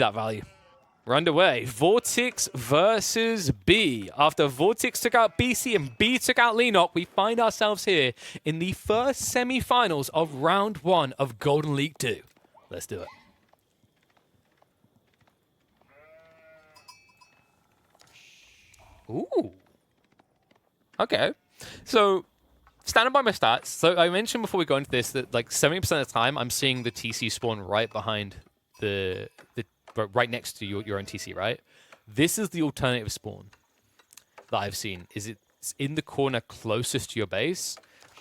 that value. We're underway. VortiX versus B. After VortiX took out BC and B took out Lenok, we find ourselves here in the first semi-finals of round 1 of Golden League 2. Let's do it. Ooh. Okay. So, standing by my stats. So, I mentioned before we go into this that like 70% of the time, I'm seeing the TC spawn right behind right next to your own TC, right? This is the alternative spawn that I've seen. Is it's in the corner closest to your base.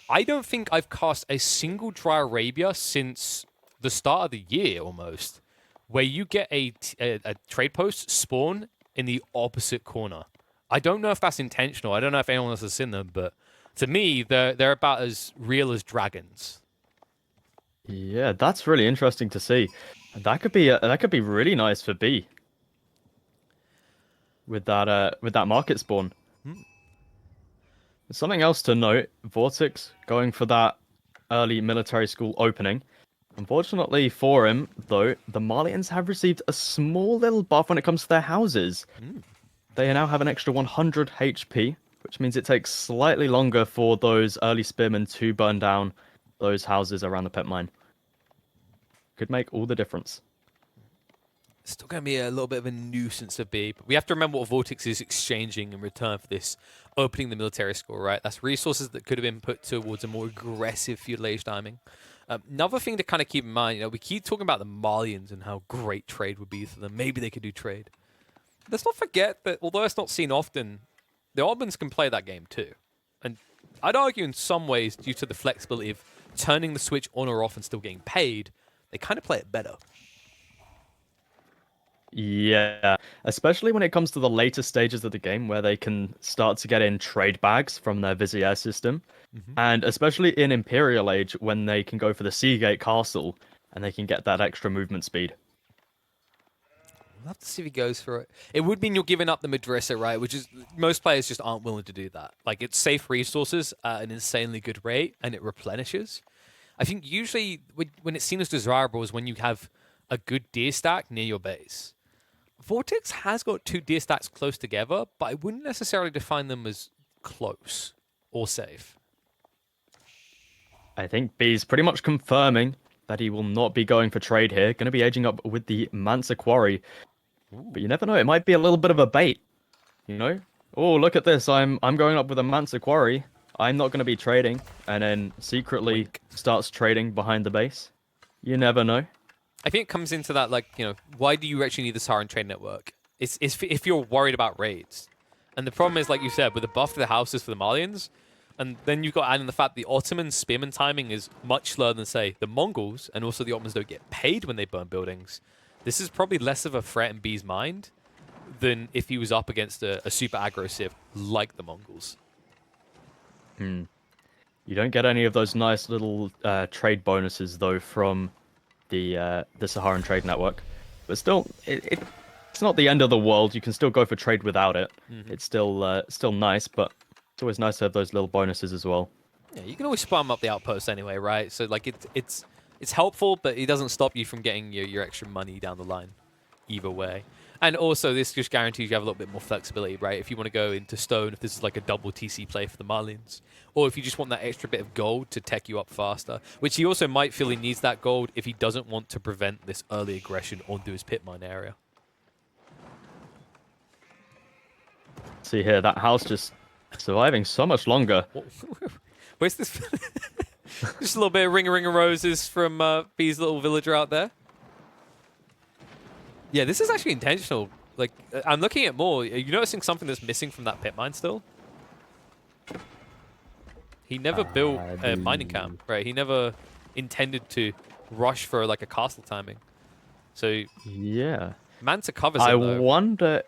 I don't think I've cast a single Dry Arabia since the start of the year, almost, where you get a trade post spawn in the opposite corner. I don't know if that's intentional. I don't know if anyone else has seen them, but to me, they're about as real as dragons. Yeah, that's really interesting to see. That could be really nice for B. With that market spawn. Something else to note, VortiX going for that early military school opening. Unfortunately for him, though, the Malians have received a small little buff when it comes to their houses. They now have an extra 100 HP, which means it takes slightly longer for those early spearmen to burn down those houses around the pit mine. Could make all the difference. Still going to be a little bit of a nuisance to be, but we have to remember what VortiX is exchanging in return for this opening the military school, right? That's resources that could have been put towards a more aggressive feudal age timing. Another thing to kind of keep in mind, we keep talking about the Malians and how great trade would be for them. Maybe they could do trade. Let's not forget that although it's not seen often, the Ottomans can play that game too. And I'd argue in some ways, due to the flexibility of turning the switch on or off and still getting paid, they kind of play it better. Yeah, especially when it comes to the later stages of the game where they can start to get in trade bags from their Vizier system. And especially in Imperial Age when they can go for the Seagate Castle and they can get that extra movement speed. We'll have to see if he goes for it. It would mean you're giving up the Madrasa, right? Which is, most players just aren't willing to do that. Like, it's safe resources at an insanely good rate and it replenishes. I think usually when it's seen as desirable is when you have a good deer stack near your base. VortiX has got 2 deer stacks close together, but I wouldn't necessarily define them as close or safe. I think B's pretty much confirming that he will not be going for trade here. Going to be aging up with the Mansa Quarry. But you never know, it might be a little bit of a bait. You know? Oh, look at this. I'm going up with a Mansa Quarry. I'm not going to be trading. And then secretly starts trading behind the base. You never know. I think it comes into that, like, why do you actually need the Saharan trade network? It's if you're worried about raids. And the problem is, like you said, with the buff to the houses for the Malians, and then you've got to add in the fact the Ottoman spearman timing is much slower than, say, the Mongols, and also the Ottomans don't get paid when they burn buildings. This is probably less of a threat in B's mind than if he was up against a super aggro civ like the Mongols. You don't get any of those nice little trade bonuses, though, from the Saharan trade network. But still, it's not the end of the world. You can still go for trade without it. It's still nice, but it's always nice to have those little bonuses as well. Yeah, you can always spam up the outpost anyway, right? So like it's helpful, but it doesn't stop you from getting your extra money down the line, either way. And also, this just guarantees you have a little bit more flexibility, right? If you want to go into stone, if this is like a double TC play for the Malians, or if you just want that extra bit of gold to tech you up faster, which he also might feel he needs that gold if he doesn't want to prevent this early aggression onto his pit mine area. See here, that house just surviving so much longer. Where's this? Just a little bit of ring of roses from B's little villager out there. Yeah, this is actually intentional. Like, I'm looking at more. Are you noticing something that's missing from that pit mine still? He never built a mining camp, right? He never intended to rush for like a castle timing. So yeah, Manta covers it, though.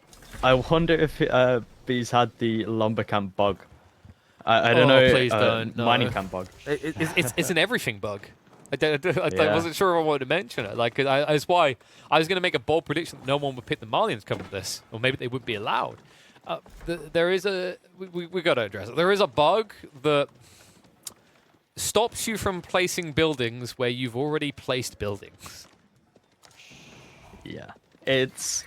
I wonder if B's had the lumber camp bug. I don't know. Please don't. No. Mining camp bug. It's an everything bug. I wasn't sure if I wanted to mention it. Like, that's why I was going to make a bold prediction that no one would pick the Malians coming to this, or maybe they wouldn't be allowed. There is a we got to address it. There is a bug that stops you from placing buildings where you've already placed buildings. Yeah, It's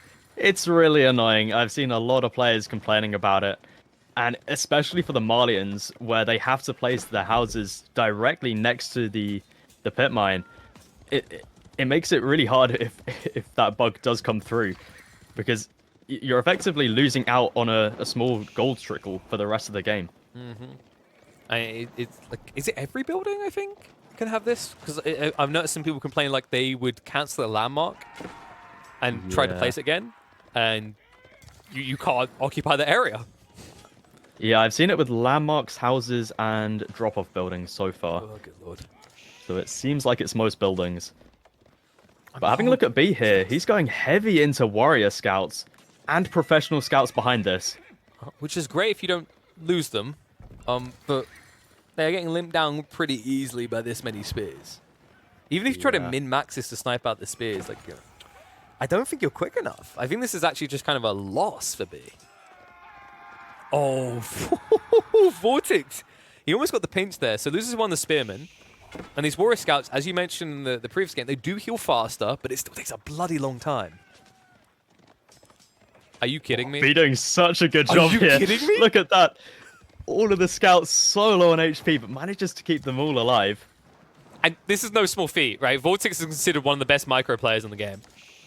really annoying. I've seen a lot of players complaining about it. And especially for the Malians, where they have to place their houses directly next to the pit mine, it makes it really hard if that bug does come through, because you're effectively losing out on a small gold trickle for the rest of the game. It's like, is it every building? I think can have this, because I've noticed some people complain like they would cancel a landmark and try to place it again, and you can't occupy the area. Yeah, I've seen it with landmarks, houses, and drop-off buildings so far. Oh, good lord. So it seems like it's most buildings. But having a look at B here, he's going heavy into warrior scouts and professional scouts behind this. Which is great if you don't lose them, but they're getting limped down pretty easily by this many spears. Even if you try to min-max this to snipe out the spears, like, I don't think you're quick enough. I think this is actually just kind of a loss for B. Oh, VortiX. He almost got the pinch there. So loses one of the spearmen. And these warrior scouts, as you mentioned in the previous game, they do heal faster, but it still takes a bloody long time. Are you kidding me? Be doing such a good job here. Are you kidding me? Look at that. All of the scouts so low on HP, but manages to keep them all alive. And this is no small feat, right? VortiX is considered one of the best micro players in the game.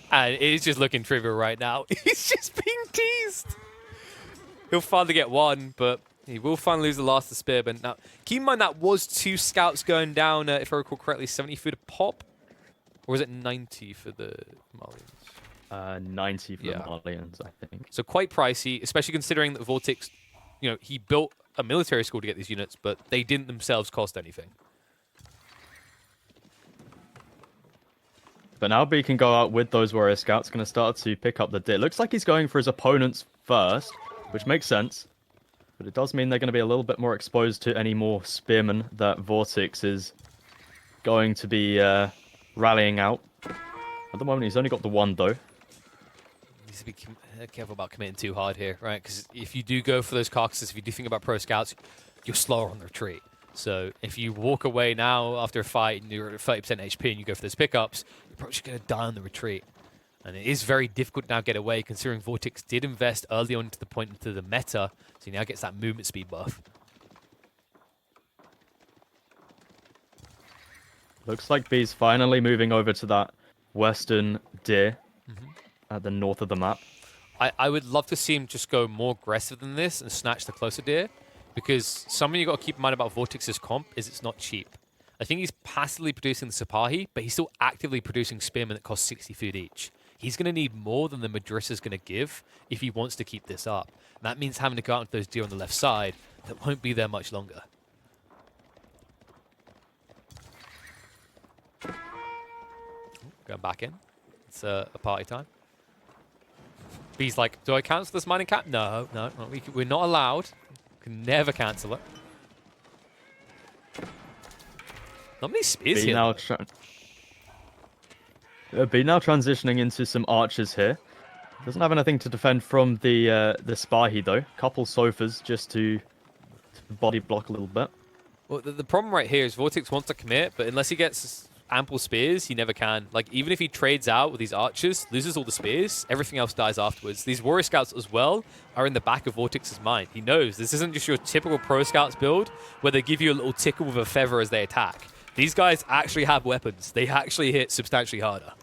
And it is just looking trivial right now. He's just being teased. He'll finally get one, but he will finally lose the last of the spearmen. Now, keep in mind that was 2 scouts going down, if I recall correctly, 70 food a pop? Or was it 90 for the Malians? 90 for the Malians, I think. So quite pricey, especially considering that VortiX, he built a military school to get these units, but they didn't themselves cost anything. But now B can go out with those warrior scouts, going to start to pick up the deer. Looks like he's going for his opponents first, which makes sense. But it does mean they're going to be a little bit more exposed to any more spearmen that VortiX is going to be rallying out. At the moment, he's only got the one, though. Needs to be careful about committing too hard here, right? Because if you do go for those carcasses, if you do think about pro scouts, you're slower on the retreat. So if you walk away now after a fight and you're at 30% HP and you go for those pickups, you're probably just going to die on the retreat. And it is very difficult to now get away, considering VortiX did invest early on to the point into the meta, so he now gets that movement speed buff. Looks like B's finally moving over to that western deer at the north of the map. I would love to see him just go more aggressive than this and snatch the closer deer, because something you got to keep in mind about VortiX's comp is it's not cheap. I think he's passively producing the Sipahi, but he's still actively producing spearmen that cost 60 food each. He's going to need more than the Madrissa's going to give if he wants to keep this up. And that means having to go out into those deer on the left side that won't be there much longer. Going back in. It's a party time. B's like, do I cancel this mining cap? No, we're not allowed. Can never cancel it. Not many spears here. B now transitioning into some archers here. Doesn't have anything to defend from the Spahi though. Couple sofas just to body block a little bit. Well, the problem right here is VortiX wants to commit, but unless he gets ample spears, he never can. Like, even if he trades out with these archers, loses all the spears, everything else dies afterwards. These warrior scouts as well are in the back of VortiX's mind. He knows this isn't just your typical pro scouts build where they give you a little tickle with a feather as they attack. These guys actually have weapons. They actually hit substantially harder.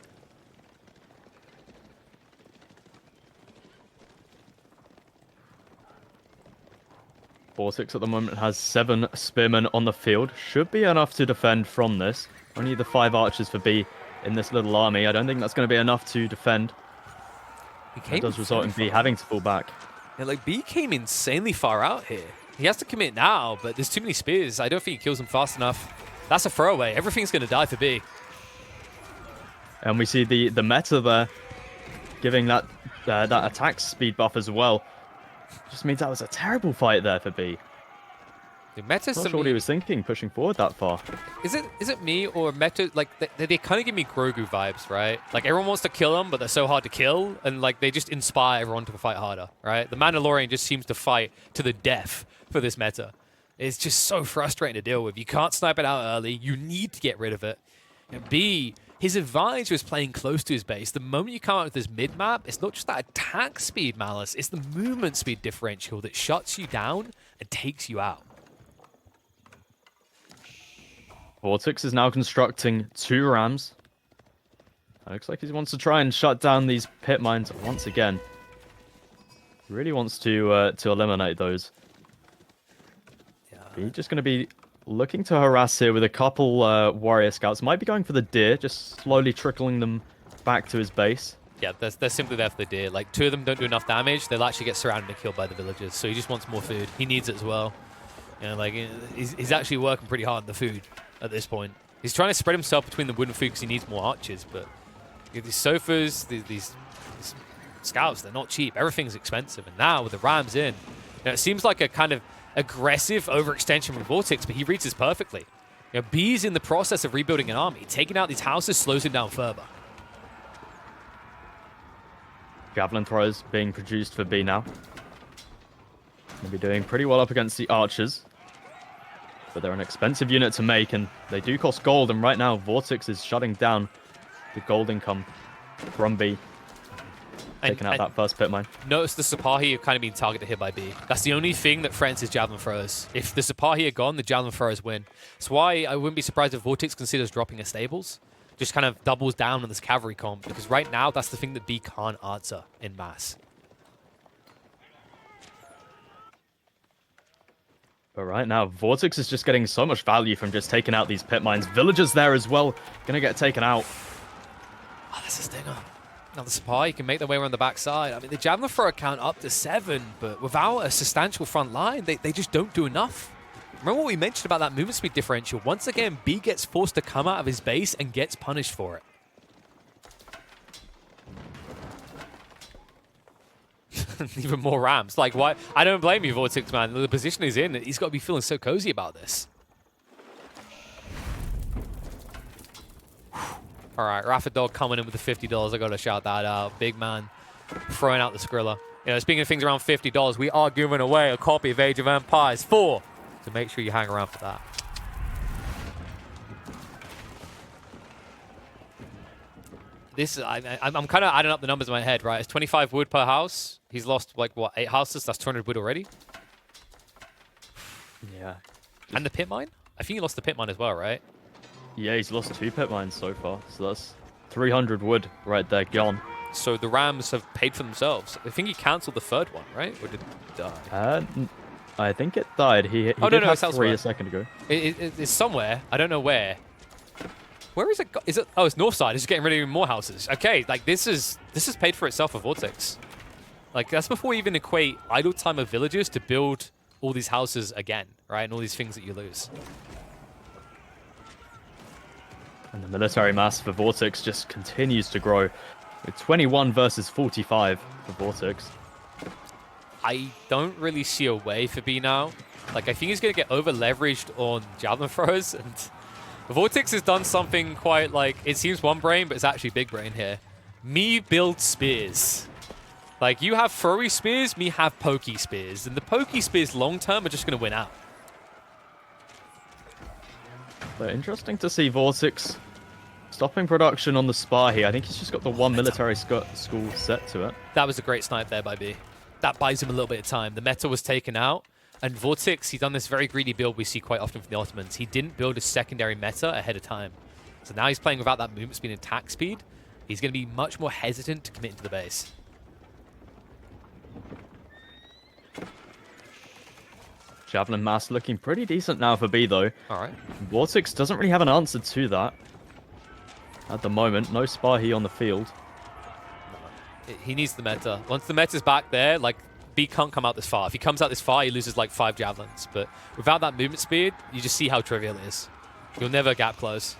VortiX at the moment has 7 spearmen on the field. Should be enough to defend from this. Only the 5 archers for B in this little army. I don't think that's going to be enough to defend. It does result in B having to fall back. Yeah, like, B came insanely far out here. He has to commit now, but there's too many spears. I don't think he kills them fast enough. That's a throwaway. Everything's going to die for B. And we see the meta there giving that that attack speed buff as well. Just means that was a terrible fight there for B. The meta's not sure what he was thinking, pushing forward that far. Is it me or meta? Like, they kind of give me Grogu vibes, right? Like, everyone wants to kill him, but they're so hard to kill, and like they just inspire everyone to fight harder, right? The Mandalorian just seems to fight to the death for this meta. It's just so frustrating to deal with. You can't snipe it out early. You need to get rid of it. And B, his advantage was playing close to his base. The moment you come out with this mid-map, it's not just that attack speed, Malice, it's the movement speed differential that shuts you down and takes you out. VortiX is now constructing 2 rams. It looks like he wants to try and shut down these pit mines once again. He really wants to eliminate those. Yeah. He's just going to be looking to harass here with a couple warrior scouts. Might be going for the deer, just slowly trickling them back to his base. Yeah, they're simply there for the deer. Like, 2 of them don't do enough damage. They'll actually get surrounded and killed by the villagers. So he just wants more food. He needs it as well. You know, like, he's actually working pretty hard on the food at this point. He's trying to spread himself between the wooden food because he needs more archers, but these sofas, these scouts, they're not cheap. Everything's expensive. And now with the rams in, you know, it seems like a kind of aggressive overextension from VortiX, but he reads this perfectly. You know, B's in the process of rebuilding an army. Taking out these houses slows him down further. Javelin throws being produced for B now. Going to be doing pretty well up against the archers. But they're an expensive unit to make, and they do cost gold. And right now, VortiX is shutting down the gold income from B. Taking out that first pit mine. Notice the Sipahi have kind of been targeted here by B. That's the only thing that threatens his javelin throwers. If the Sipahi are gone, the javelin throwers win. That's why I wouldn't be surprised if VortiX considers dropping his stables. Just kind of doubles down on this cavalry comp, because right now, that's the thing that B can't answer in mass. But right now, VortiX is just getting so much value from just taking out these pit mines. Villagers there as well, gonna get taken out. Oh, that's a stinger. Now the Sipahi can make their way around the backside. I mean, the javelin thrower count up to 7, but without a substantial front line, they just don't do enough. Remember what we mentioned about that movement speed differential? Once again, B gets forced to come out of his base and gets punished for it. Even more rams. Like, why? I don't blame you, VortiX, man. The position he's in, he's got to be feeling so cozy about this. All right, Raffadog coming in with the $50. I got to shout that out. Big man throwing out the Skrilla. You know, speaking of things around $50, we are giving away a copy of Age of Empires 4. So make sure you hang around for that. This is, I'm kind of adding up the numbers in my head, right? It's 25 wood per house. He's lost, like, what, 8 houses? That's 200 wood already? Yeah. And the pit mine? I think he lost the pit mine as well, right? Yeah, he's lost 2 pit mines so far. So that's 300 wood right there gone. So the Rams have paid for themselves. I think he cancelled the 3rd one, right? Or did it die? I think it died. He oh, did no, have it's 3 elsewhere. a second ago. It's somewhere. I don't know where. Where is it? Is it? Oh, it's north side. It's just getting rid of even more houses. Okay, like this is paid for itself for VortiX. Like that's before we even equate idle time of villagers to build all these houses again, right? And all these things that you lose. And the military mass for VortiX just continues to grow. With 21 versus 45 for VortiX. I don't really see a way for B now. Like I think he's gonna get over leveraged on javelin throws, and VortiX has done something quite like, it seems one brain, but it's actually big brain here. Me build spears. Like, you have throwy spears, me have pokey spears. And the pokey spears long-term are just going to win out. But interesting to see VortiX stopping production on the Sipahi. I think he's just got the one military school set to it. That was a great snipe there by B. That buys him a little bit of time. The meta was taken out. And VortiX, he's done this very greedy build we see quite often from the Ottomans. He didn't build a secondary meta ahead of time. So now he's playing without that movement speed and attack speed. He's going to be much more hesitant to commit into the base. Javelin mass looking pretty decent now for B, though. All right. VortiX doesn't really have an answer to that. At the moment, no Sipahi on the field. He needs the meta. Once the meta's back there, like, B can't come out this far. If he comes out this far, he loses like 5 javelins. But without that movement speed, you just see how trivial it is. You'll never gap close.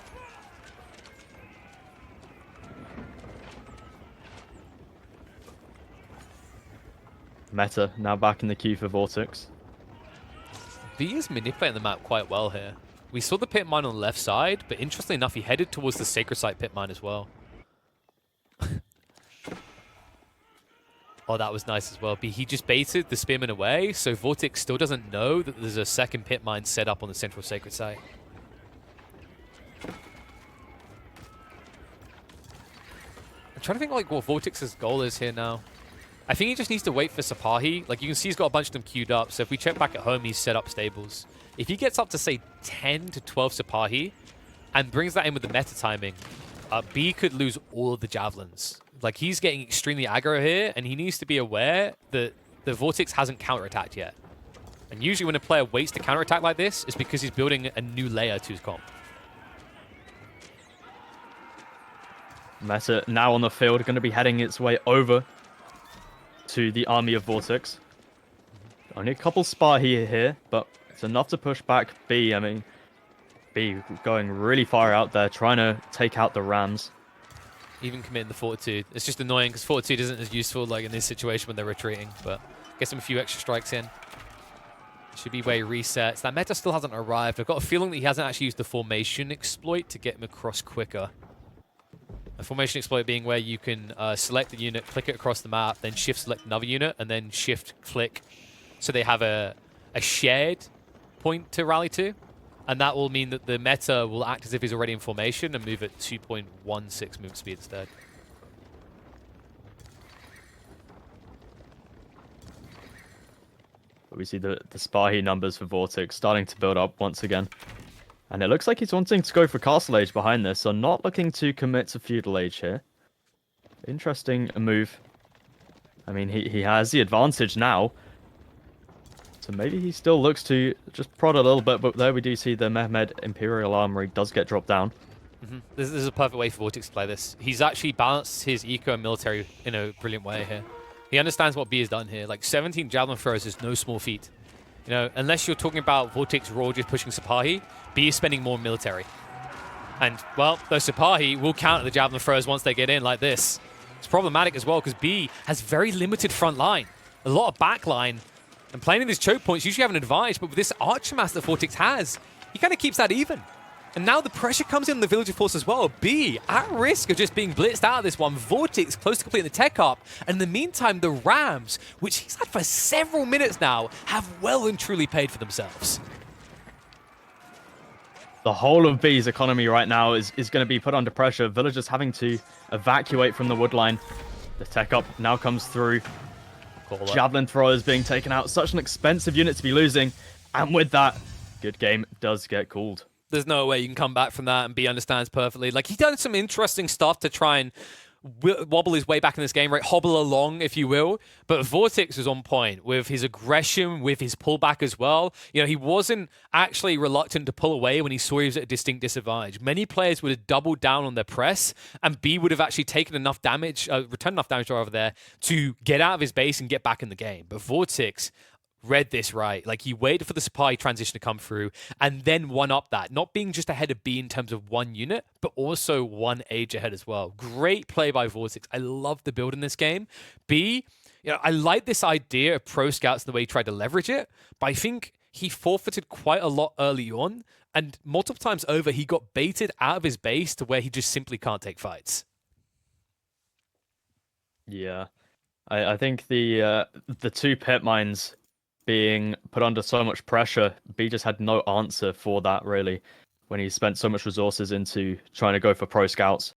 Meta now back in the queue for VortiX. B is manipulating the map quite well here. We saw the pit mine on the left side, but interestingly enough, he headed towards the Sacred Site pit mine as well. Oh, that was nice as well. He just baited the spearman away, so VortiX still doesn't know that there's a second pit mine set up on the central Sacred Site. trying to think like what VortiX's goal is here now. I think he just needs to wait for Sapahi. Like you can see he's got a bunch of them queued up. So if we check back at home, he's set up stables. If he gets up to say 10 to 12 Sapahi and brings that in with the meta timing, B could lose all of the javelins. Like he's getting extremely aggro here, and he needs to be aware that the VortiX hasn't counterattacked yet. And usually when a player waits to counterattack like this, it's because he's building a new layer to his comp. Meta now on the field, going to be heading its way over to the army of VortiX. Only a couple Spahi here, but it's enough to push back B. I mean, B going really far out there, trying to take out the Rams. Even committing the Fortitude. It's just annoying because Fortitude isn't as useful like in this situation when they're retreating, but gets him a few extra strikes in. Should be where he resets. That meta still hasn't arrived. I've got a feeling that he hasn't actually used the formation exploit to get him across quicker. A formation exploit being where you can select the unit, click it across the map, then shift select another unit, and then shift click so they have a shared point to rally to. And that will mean that the meta will act as if he's already in formation and move at 2.16 movement speed instead. We see the Spahi numbers for VortiX starting to build up once again. And it looks like he's wanting to go for Castle Age behind this, so not looking to commit to Feudal Age here. Interesting move. I mean, he has the advantage now. So maybe he still looks to just prod a little bit, but there we do see the Mehmed Imperial Armory does get dropped down. This is a perfect way for VortiX to play this. He's actually balanced his eco and military in a brilliant way here. He understands what B has done here. Like 17 javelin throws is no small feat. You know, unless you're talking about VortiX Raw just pushing Sapahi, B is spending more military. And, well, those Sapahi will counter the javelin throws once they get in like this. It's problematic as well because B has very limited front line. A lot of back line. And playing in these choke points usually have an advantage, but with this Archer Mass that VortiX has, he kind of keeps that even. And now the pressure comes in on the Villager Force as well. B, at risk of just being blitzed out of this one. VortiX close to completing the tech up. And in the meantime, the Rams, which he's had for several minutes now, have well and truly paid for themselves. The whole of B's economy right now is going to be put under pressure. Villagers having to evacuate from the woodline. The tech up now comes through. Javelin throwers being taken out. Such an expensive unit to be losing. And with that, good game does get called. There's no way you can come back from that, and B understands perfectly. Like, he's done some interesting stuff to try and wobble his way back in this game, right? Hobble along, if you will. But VortiX was on point with his aggression, with his pullback as well. You know, he wasn't actually reluctant to pull away when he saw he was at a distinct disadvantage. Many players would have doubled down on their press, and B would have actually taken enough damage, returned enough damage over there to get out of his base and get back in the game. But VortiX read this right. Like, he waited for the spy transition to come through and then one up that. Not being just ahead of B in terms of one unit, but also one age ahead as well. Great play by VortiX. I love the build in this game. B, you know, I like this idea of pro scouts and the way he tried to leverage it, but I think he forfeited quite a lot early on, and multiple times over, he got baited out of his base to where he just simply can't take fights. Yeah. I think the two pit mines being put under so much pressure, B just had no answer for that, really, when he spent so much resources into trying to go for pro scouts.